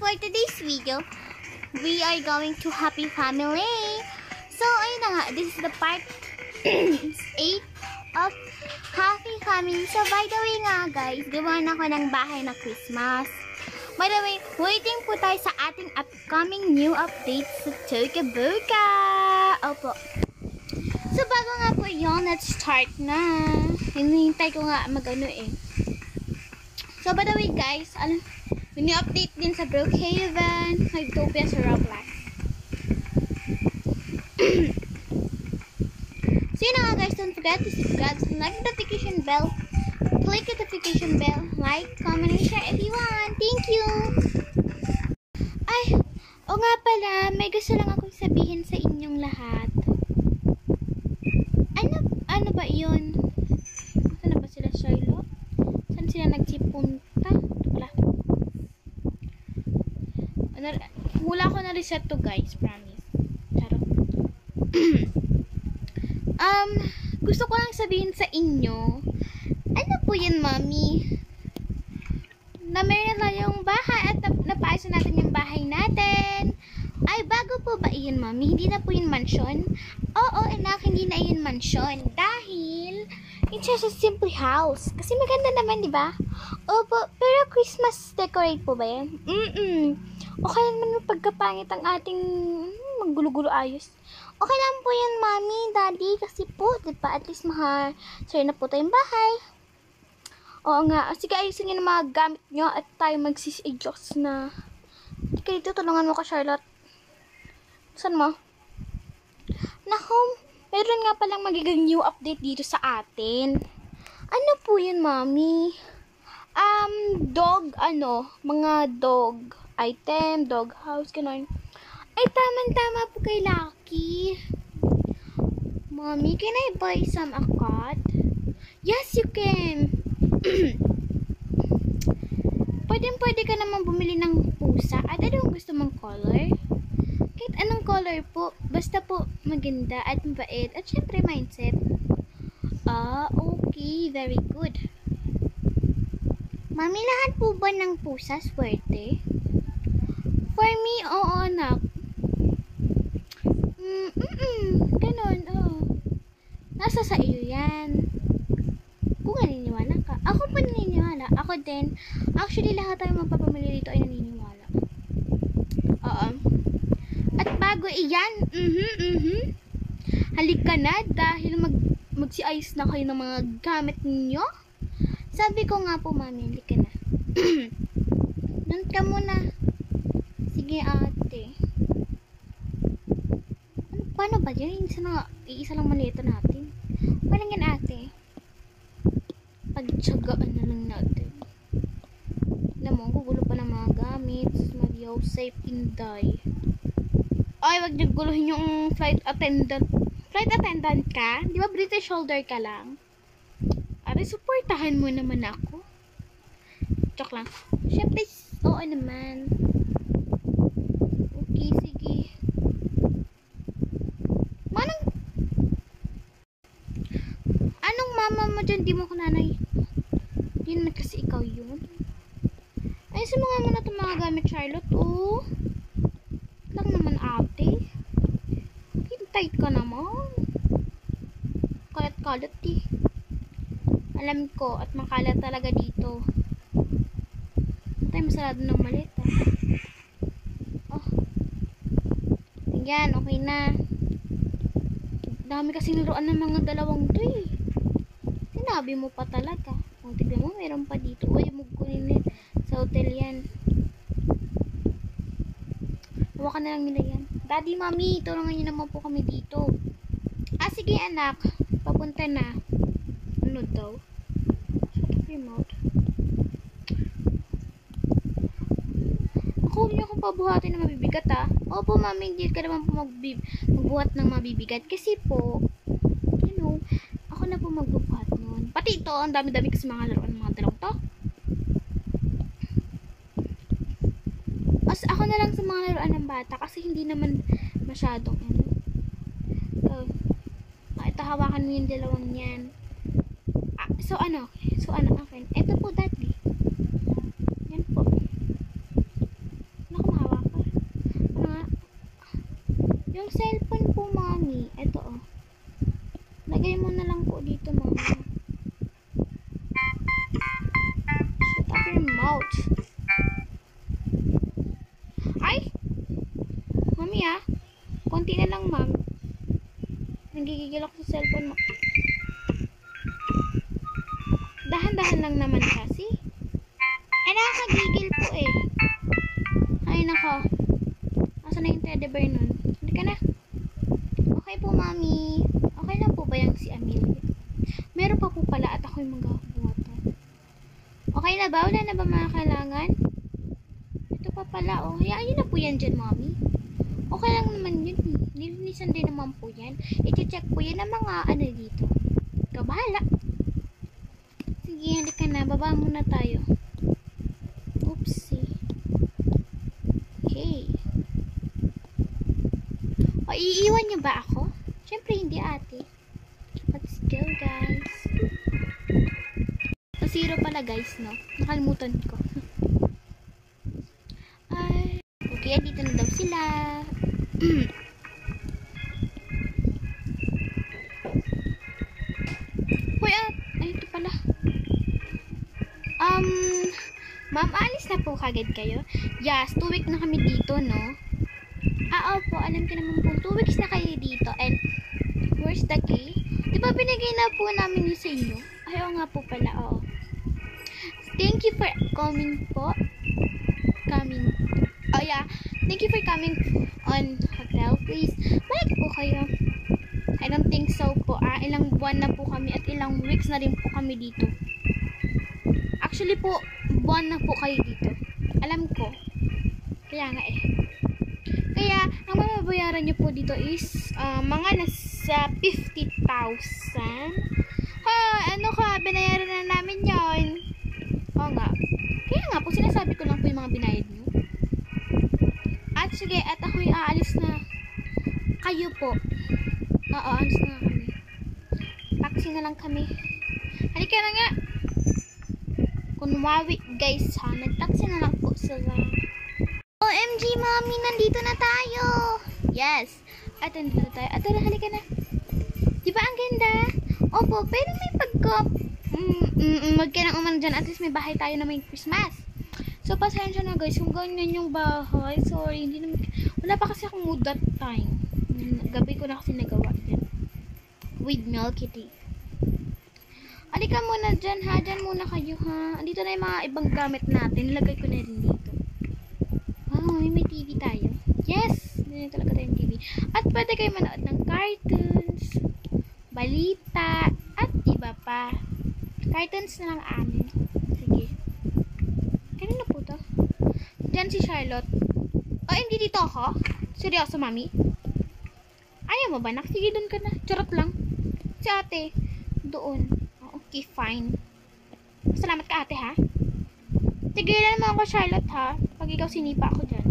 for today's video, we are going to Happy Family. So, ayun na nga, this is the part 8 of Happy Family. So, by the way nga guys, gawa na ako ng bahay na Christmas. By the way, waiting po tayo sa ating upcoming new updates sa Toca Boca. Opo. So, bago nga po yun, let's start na. Hinihintay ko nga mag-ano eh. So, by the way guys, may update din sa Brookhaven, Hyptopia sa Roblox. So, yun na nga guys, don't forget to subscribe, like the notification bell, click the notification bell, like, comment, and share if you want. Thank you! Ay, o nga pala, may gusto lang akong sabihin sa inyong lahat. Ano ba yun? Saan na ba sila, Charlotte? Saan sila nagsipunta? Ito pala. Hula ko na reset to guys, promise. Charot. Gusto ko lang sabihin sa inyo, ano po yun, mami? Na meron na yung bahay at napaayos natin yung bahay natin. Ay, bago po ba iyon, mami? Hindi na po yun mansion? Oo, anak, hindi na yun mansion. Dahil, it's just a simple house. Kasi maganda naman, di ba? Opo, pero Christmas decorate po ba yan? Okay naman pagkapangit ang ating magulo-gulo ayos. Okay lang po yan, mami, daddy. Kasi po, di ba, at least sure na po tayong bahay. Oo nga. Sige, ayusin nyo na mga gamit nyo at tayo magsis-adjust na. Sige, dito, tulungan mo ka, Charlotte. Saan mo? Naku, meron nga palang magiging new update dito sa atin. Ano po yun, mami? Mga dog item, dog house, gano'n. Ay, tama po kay Lucky. Mommy, can I buy some a cat? Yes, you can. Pwede ka naman bumili ng pusa. At anong gusto mong color? Kahit anong color po. Basta po maganda at mabait. At syempre mindset. Okay. Very good. Mami, lahat po ba ng pusa swerte? For me, oo, anak. Ganon, oo. Nasa sa iyo yan. Kung naniniwala ka. Ako pa naniniwala. Ako din. Actually, lahat tayo magpapamili dito ay naniniwala. Oo. At bago iyan, halika na dahil magsiayos na kayo ng mga gamit ninyo. Sabi ko nga po, mami, halika na. Doon ka muna. Sige, ate. Paano ba yan? Iisa lang malito natin. Paano yan, ate? Pagtsagaan na lang natin. Alam mo, gugulo pa ng mga gamit. Mag-yo, safe inday. Ay, wag niyo guluhin yung flight attendant. Flight attendant ka? Di ba British shoulder ka lang? Ari, supportahan mo naman ako. Joke lang. Siyempre, oo naman. Okay, sige. Anong mama mo dyan? Di mo ko nanay. Di naman kasi ikaw yun. Ayusin mo nga muna itong mga gamit, Charlotte. Oh. Lang naman, ate. Hintay ka naman. Kalat-kalat eh. Alam ko at makalat talaga dito. Tayo masarado ng malita. Yan, okay na. Dami kasing laruan ng mga dalawang to eh. Sinabi mo pa talaga. O, tignan mo, meron pa dito. Uy, magkunin sa hotel yan. Hawakan na lang nila yan. Daddy, mami, tulungan nyo naman po kami dito. Sige anak. Papunta na. Ano daw? Shut up your mouth. Huwag niyo akong pabuhatin na mabibigat Opo, mami, hindi ka naman po magbuhat ng mabibigat. Kasi po, ako na po magbubuhat nun. Pati ito, ang dami-dami kasi mga laruan ng mga dalawang to. Ako na lang sa mga laruan ng bata kasi hindi naman masyadong ito, hawakan mo yung dalawang yan. So, akin. Ito po, daddy. Yan po. Naku, cellphone po, mami. Ito, oh. Lagay mo na lang po dito, mami. Shut up your mouth. Ay! Mami, ah. Konti na lang, ma'am. Nagigigil ako sa cellphone mo. Dahan-dahan lang naman kasi. Ay, nakakagigil po eh. Ay, nako. Asa na yung teddy bear nun? Hindi ka na. Okay po, mami. Okay lang po ba yung si Amelia? Meron pa po pala at ako'y maghahabuatan. Okay na ba? Wala na ba mga kailangan? Ito pa pala, oh. Hayaan na po yan dyan, mami. Okay lang naman yun. Nilinisan din naman po yan. I-check po yan ng mga ano dito. Ikaw bahala. Sige, halika na. Baba muna tayo. Oopsie. Okay. O, iiwan niyo ba ako? Siyempre, hindi ate. Let's go, guys. So, 0 pala, guys, no? Nakalimutan ko. Ay. Okay, dito na daw sila. Hoy, ay, ito pala. Ma'am, alis na po kagad kayo? Yes, 2 weeks na kami dito, no? Opo, alam ko naman po, 2 weeks na kayo dito. And, where's the key? Di ba binigay na po namin yun sa inyo? Ay, oo nga po pala, oo. Thank you for coming po. Oh, yeah. Thank you for coming on hotel, please. Balik po kayo. I don't think so po. Ilang buwan na po kami at ilang weeks na rin po kami dito. Actually po, buwan na po kayo dito. Alam ko. Kaya nga eh. Kaya, ang mababayaran nyo po dito is mga nasa 50,000. Ano ka? Binayaran na namin yon. Oo nga. Kaya nga po, sinasabi ko lang po yung mga binayad nyo. At sige, at ako'y aalis na. Kayo po. Oo, alis na kami. Taxi na lang kami. Halika na nga. Kunwari, guys, ha. Nag-taxi na lang po sila. OMG, mami, nandito na tayo. Yes. At nandito na tayo. At tara, halika na. Diba ang ganda? Opo, pero may wag ka nang umano dyan. At least may bahay tayo na may Christmas. So, pasensya na guys. Kung ganyan yung bahay. Sorry, hindi naman. Wala pa kasi akong mood that time. Gabi ko na kasi nagawa dyan. With Milky Tea. Halika muna dyan ha. Dyan muna kayo ha. Andito na yung mga ibang gamit natin. Lagay ko na rin dito. Wow, may TV tayo. Yes! Hindi talaga tayong TV. At pwede kayo manood ng cartoons, balita, at iba pa. Cartoons na lang amin. Sige. Kanina po to? Dyan si Charlotte. Hindi dito ako? Seryoso, mami? Ayaw mo ba, nak? Sige, doon ka na. Charot lang. Si ate, doon. Okay, fine. Salamat ka, ate, ha? Tigilan mo ako, Charlotte, ha? Pag ikaw sinipa ako dyan.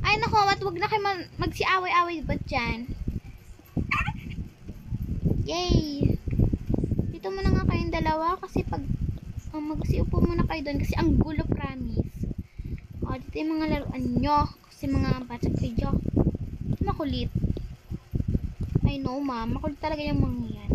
Ay, naku, wag na kayo magsiaway-away ba dyan? Yay! Dito muna nga kayong dalawa kasi pag magsiupo muna kayo doon kasi ang gulo, promise. Dito yung mga laruan nyo kasi mga bata kayo. Makulit. I know, ma'am. Makulit talaga yung mga yan.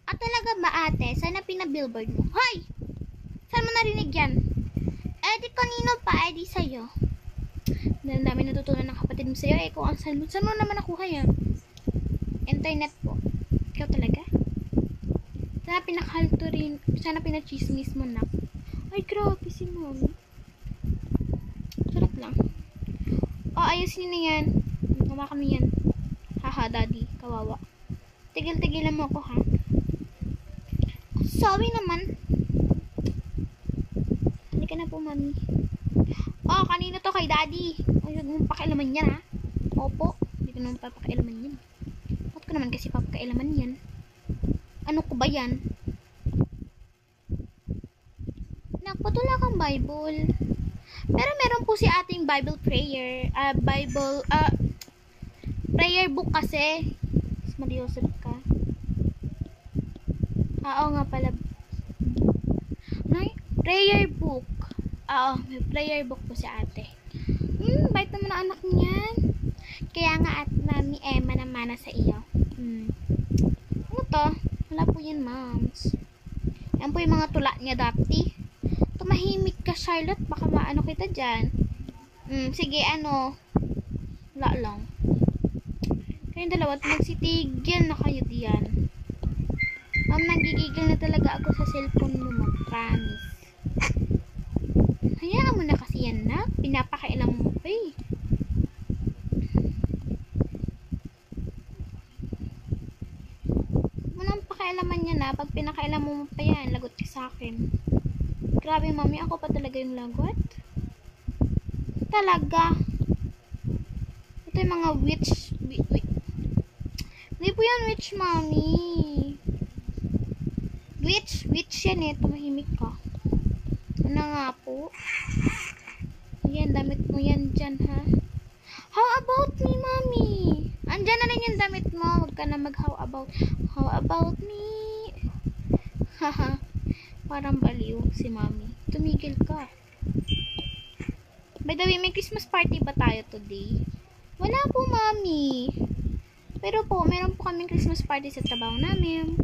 At talaga ba, ate? Sana pinabillboard mo. Hoy! Saan mo narinig yan? Di kanino pa, di sa'yo. Ang dami natutunan ng kapatid mo sa'yo. Kung saan mo naman nakuha yan? Internet po. Ikaw talaga? Sana pinakalto rin. Sana pinachismis mo na. Ay, grabe si mommy. Sarap lang. Ayusin na yan. Hawakan mo yan. Haha, daddy. Kawawa. Tigil-tigilan mo ako, ha? Sorry naman. Halika na po, mami. Kanino to kay daddy? Huwag mong pakialaman yan, ha? Opo. Hindi ko naman papakialaman yan. Ba't ko naman kasi papakialaman yan? Ano ko ba yan? Nakpatula kang Bible. Pero meron po si ating Bible prayer. Prayer book kasi. Mas maliusap ka. Oo nga pala. Prayer book. May prayer book po si ate. Bait naman ang anak niyan. Kaya nga at Mami Emma naman na sa iyo. Ano to? Wala po yan, moms. Yan po yung mga tula niya dati. Tumahimik ka, Charlotte. Baka maano kita dyan. Sige, ano. Wala lang. Kayong dalawa, magsitigil na kayo diyan. Ma'am, nagigigil na talaga ako sa cellphone mo, ma'am. Promise. Hayaan mo na kasi yan na. Pinapakailang mo pa eh. Munang pakialaman niya na. Pag pinakailan mo pa yan, lagot ka sa akin. Grabe, mami. Ako pa talaga yung lagot. Talaga. Ito yung mga witch. Hindi po yan witch, mami. Witch yan eh. Tumahimik ka. Ano nga po? Ayan, damit mo yan dyan, ha? How about me, mami? Andyan na rin yung damit mo. Huwag ka na mag-how about. How about me? Haha. Parang baliw si mami. Tumigil ka. By the way, may Christmas party ba tayo today? Wala po, mami. Pero po, meron po kaming Christmas party sa trabaho namin.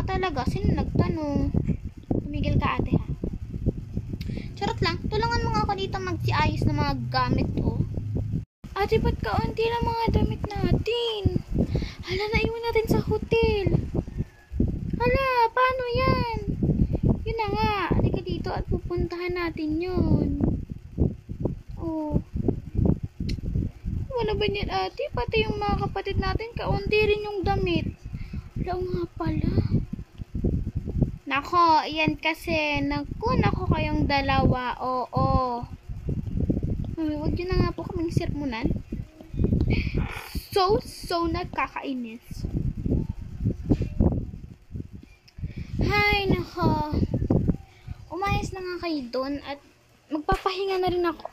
Talaga? Sino nagtanong? Tumigil ka, ate, ha? Charot lang. Tulungan mo nga ako dito magsiayos ng mga gamit, oh. Ate, ba't kaunti lang mga damit natin? Hala, naiwan natin sa hotel. Hala, paano yan? Yun na nga. Halika dito at pupuntahan natin yun. Oh. Ano ba yan, ate? Pati yung mga kapatid natin, kaunti rin yung damit. Wala nga pala. Nako, yan kasi. Nako kayong dalawa. Oo. Mami, huwag yun na nga po kaming sirmunan. So nagkakainis. Hay, nako. Umayos na nga kayo doon at magpapahinga na rin ako.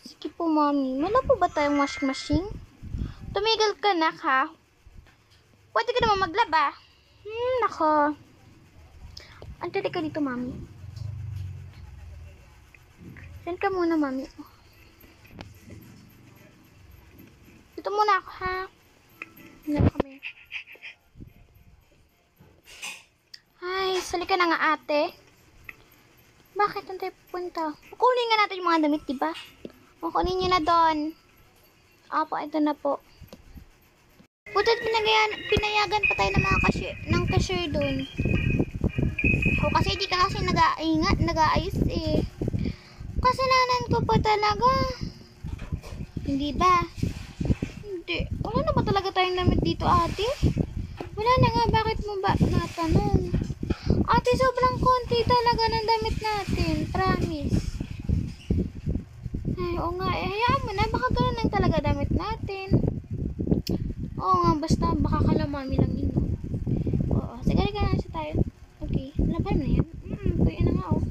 Sige po, mami. Wala po ba tayong washing machine? Tumigil ka na, ha? Pwede ka naman maglaba. Nako. Antali ka dito, mami. Saan ka muna, mami? Dito muna ako, ha? Hindi kami. Ay, sali ka na nga, ate. Bakit ang tayo pupunta? Kukunin nga natin yung mga damit, diba? Kukunin nyo na doon. Apo, ito na po. Butat pinayagan pa tayo ng mga cashier doon. O kasi di ka kasi nag-aayos eh. Kasalanan ko pa talaga. Hindi ba? Hindi. Wala na ba talaga tayong damit dito, ate? Wala na nga. Bakit mo ba natanong? Ate, sobrang konti talaga ng damit natin. Promise. Ay, oo nga. Hayaan mo na. Baka gano'n lang talaga damit natin. Oo nga, basta baka kalamami lang yun. Oo, sige ka na siya tayo. Okay, laban na yan. Kuya na nga, oh.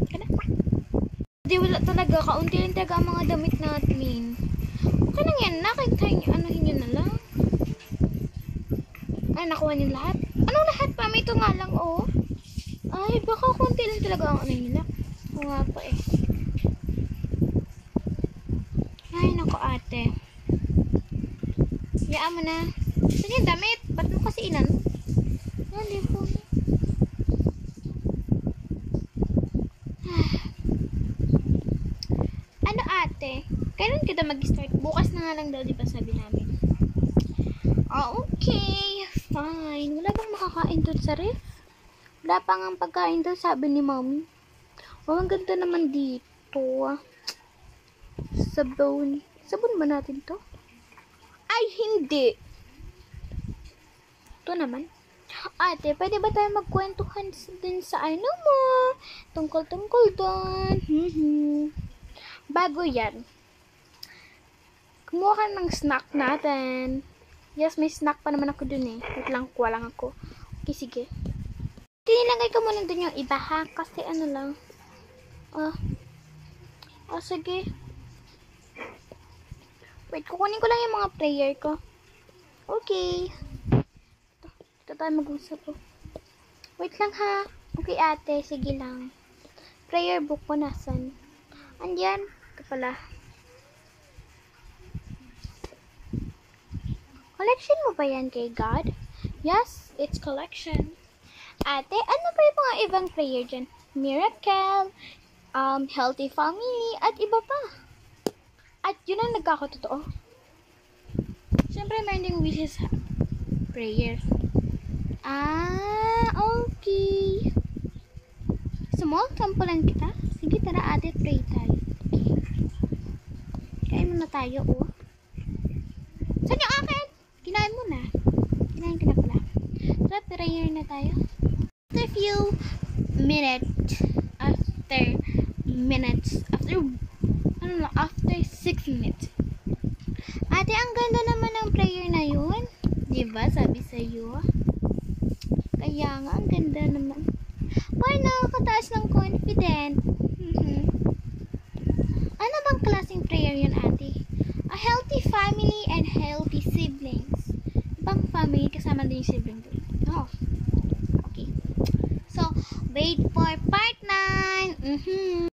Kada. Hindi, wala talaga. Kaunti lang talaga ang mga damit natin. Okay lang yan. Anuhin nyo na lang. Ay, nakuha niyo lahat. Anong lahat pa? May ito nga lang, oh. Ay, baka kaunti lang talaga ang ano nila. Oo nga po, eh. Ay, naku, ate. Hayaan mo na. Saan yung damit? Ba't mo kasi ilan? Hindi po. Ano, ate? Kailan kita mag-start? Bukas na nga lang daw, di ba sabi namin? Okay. Fine. Wala bang makakain doon sa ref? Wala pa nga pagkain doon, sabi ni mommy. Oh, ang ganda naman dito. Sabon. Sabon ba natin to? Ay, hindi. Ito naman. Ate, pwede ba tayo magkwentuhan din sa ano mo? Tungkol doon. Bago yan. Kumuha ka ng snack natin. Yes, may snack pa naman ako dun eh. Wait lang, kuha lang ako. Okay, sige. Tinilagay ko muna dun yung iba ha. Kasi ano lang. Sige. Wait, kukunin ko lang yung mga prayer ko. Okay. Ito tayo mag-usap po. Wait lang ha. Okay ate, sige lang. Prayer book ko nasan? Andyan. Ito pala. Collection mo ba yan kay God? Yes, it's collection. Ate, ano pa yung mga ibang prayer dyan? Miracle, healthy family, at iba pa. At yun ang nagkakatotoo. Siyempre, meron ding wishes prayer. Okay. Small tampulan kita? Sige, tara ate, pray tayo. Okay. Kain muna tayo, oh. Saan yung akin? Kinain mo na. Kinain ka na pala. Tara, prayer na tayo. After few minutes, after 6 minutes. Ate, ang ganda naman ng prayer na yun. Diba, sabi sa'yo? Kaya nga, ang ganda naman. Why nakakataas ng confident? Ano bang klaseng prayer yun, ate? A healthy family and healthy siblings. Ibang family, kasama din yung sibling doon. Oh. Okay. So, wait for part 9.